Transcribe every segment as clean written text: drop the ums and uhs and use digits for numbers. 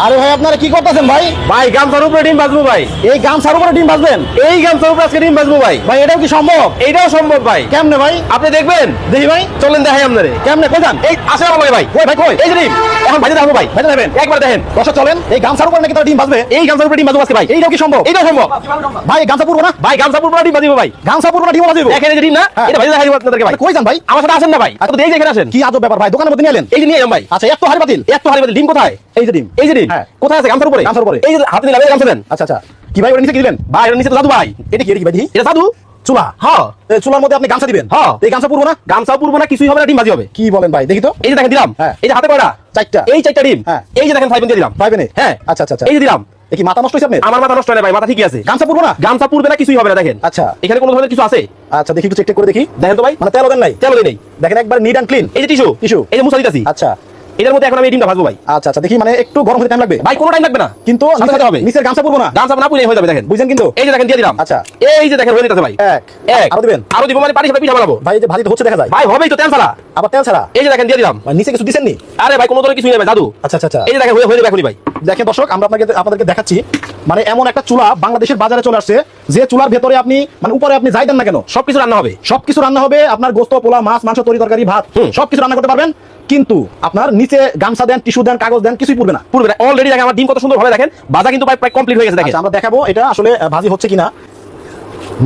আরে ভাই আপনারা কি করতেছেন ভাই? ভাই গামছার উপরে ডিম ভাজবো ভাই। এই গামছার উপরে ডিম ভাজবেন? এই গামছার উপরে আজকে ডিম ভাজবো ভাই। ভাই এটাও কি সম্ভব? এইটাও সম্ভব ভাই। কেমনে ভাই? আপনি দেখবেন? দেখি ভাই। চলেন দেখাই আপনারে। কেমনে কই যান? এই আসেন আমার লগে ভাই। কই ভাই কই? এই যে ডিম এখন ভাজে দেখাবো ভাই। ভাইজা নেবেন? একবার দেখেন। দর্শক চলেন, এই গামছার উপরে নাকি তারা ডিম ভাজবে? এই গামছার উপরে ডিম ভাজবো আজকে ভাই। এইটাও কি সম্ভব? এইটাও সম্ভব ভাই গামছা পুরবো না? ভাই। গামছার উপরে ডিম ভাজিবো ভাই। গামছা পুরবো না ডিম ভাজিব? দেখেন এই যে ডিম না, হ্যাঁ। এটা ভাজে দেখাই দিব আপনাদেরকে ভাই। কই যান ভাই? আমার সাথে আসেন না ভাই। তো এই যে এখানে আসেন। কি আজব ব্যাপার ভাই, দোকানের মধ্যে নিয়ে এলেন? এই যে নিয়ে এলাম ভাই। আচ্ছা এত হাড়ি বাতিল? এত হাড়ি ভাজে ডিম কোথায়? এই যে ডিম। এই যে ডিম হ্যাঁ। কোথায় আছে? গামছার উপরে। গামছার উপরে। এই যে হাতে নিলাম, এই গামছা দেন। আচ্ছা আচ্ছা, কি ভাই ওটা নিচে কি দিলেন? ভাই এটা নিচে তো জাদু ভাই। এটা কি এটা কি ভাই দেখি? এটা জাদু। চুলা? হ্যাঁ। এই চুলার মধ্যে আপনি গামছা দিবেন? হ্যাঁ। এই গামছা পুরবো না? গামছা পুরবো না, কিছুই হবে না, ডিম ভাজি হবে। কি বলেন ভাই, দেখি তো। এই যে দেখেন দিলাম। হ্যাঁ। এই যে হাতে কয়টা? চারটা। এই চারটা ডিম। হ্যাঁ। এই যে দেখেন ফাইভ দিয়ে দিলাম। পাইবেন? হ্যাঁ। আচ্ছা আচ্ছা আচ্ছা, এই যে দিলাম। এ কি মাথা নষ্ট হয়েছে আপনার? আমার মাথা নষ্ট হয় না ভাই, মাথা ঠিকই আছে। গামছা পুরবো না? গামছা পুরবে না, কিছুই হবে না। দেখেন আচ্ছা এখানে কোনো ধরনের কিছু আছে? আচ্ছা, দেখি একটু চেক করে দেখি। দেখেন তো ভাই। মানে তেল দেন নাই? তেল নেই। দেখেন একবার নিট অ্যান্ড ক্লিন। এই যে টিস্যু। টিস্যু। এই যে মুছা দিতেছি। আচ্ছা এটার মধ্যে এখন আমি এই ডিমটা ভাজবো ভাই। আচ্ছা আচ্ছা, দেখি মানে একটু গরম হতে টাইম লাগবে ভাই কোনো টাইম লাগবে না, কিন্তু সাথে সাথে হবে। নিচের গামছা পুরবো না? গামছা না পুড়ে হয়ে যাবে। দেখেন বুঝছেন কিন্তু? এই যে দেখেন দিয়ে দিলাম। আচ্ছা। এই যে দেখেন হয়ে যেতেছে ভাই। এক এক আরো দিবেন? আরো দিব মানে পানি সাথে পিঠা বানাবো ভাই এই যে ভাজি তো হচ্ছে দেখা যায়। ভাই। হবেই তো, তেল ছাড়া। আবার তেল ছাড়া? এই যে দেখেন দিয়ে দিলাম। মানে নিচে কিছু দিছেন নি? আরে ভাই কোনো ধরনের কিছুই নেই জাদু। আচ্ছা আচ্ছা আচ্ছা, এই যে দেখেন হয়ে যাবে এখনই ভাই। দেখেন দর্শক, আমরা আপনাদেরকে দেখাচ্ছি মানে এমন একটা চুলা বাংলাদেশের বাজারে চলে আসছে, যে চুলার ভেতরে আপনি মানে উপরে আপনি যাই দেন না কেন সবকিছু রান্না হবে। সবকিছু রান্না হবে। আপনার গোস্ত, পোলা, মাছ, মাংস, তরি তরকারি, ভাত সবকিছু রান্না করতে পারবেন। কিন্তু আপনার নিচে গামছা দেন, টিস্যু দেন, কাগজ দেন, কিছুই পুরবে না। পুরবে না। অলরেডি দেখেন আমার ডিম কত সুন্দর ভাবে দেখেন ভাজা কিন্তু প্রায় কমপ্লিট হয়ে গেছে। দেখেন আচ্ছা আমরা দেখাবো এটা আসলে ভাজি হচ্ছে কিনা,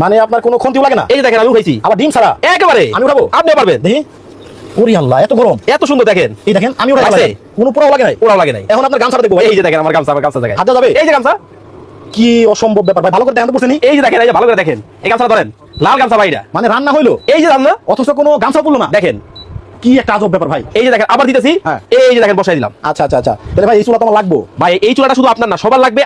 মানে আপনার কোনো ক্ষতিও লাগে না। এই যে দেখেন আমি উঠাইছি আবার ডিম ছাড়া? একেবারে। আমি উঠাবো? আপনিও পারবেন। দেখি। ওরে আল্লাহ, এত গরম! এত সুন্দর দেখেন। এই দেখেন আমি উঠাই আছে? কোনো পোড়াও লাগে নাই? ওরাও লাগে নাই। এখন আপনার গামছাটা দেখবো ভাই। এই যে দেখেন আমার গামছা দেখেন। হাত দেওয়া যাবে? এই যে গামছা। কি অসম্ভব ব্যাপার ভাই, ভালো করে দেখেন তো বুঝছেন? এই যে দেখেন, এই যে ভালো করে দেখেন। এই গামছা ধরেন, লাল গামছা ভাই এটা। মানে রান্না হইলো, এই যে রান্না, অথচ কোনো গামছা পড়লো না। দেখেন। কি একটা আজব ব্যাপার ভাই। এই যে দেখেন আবার দিতেছি। হ্যাঁ। এই যে দেখেন বসাই দিলাম। আচ্ছা আচ্ছা আচ্ছা, তাহলে ভাই এই চুলা তো আমার লাগবো। ভাই এই চুলাটা শুধু আপনার না, সবার লাগবে।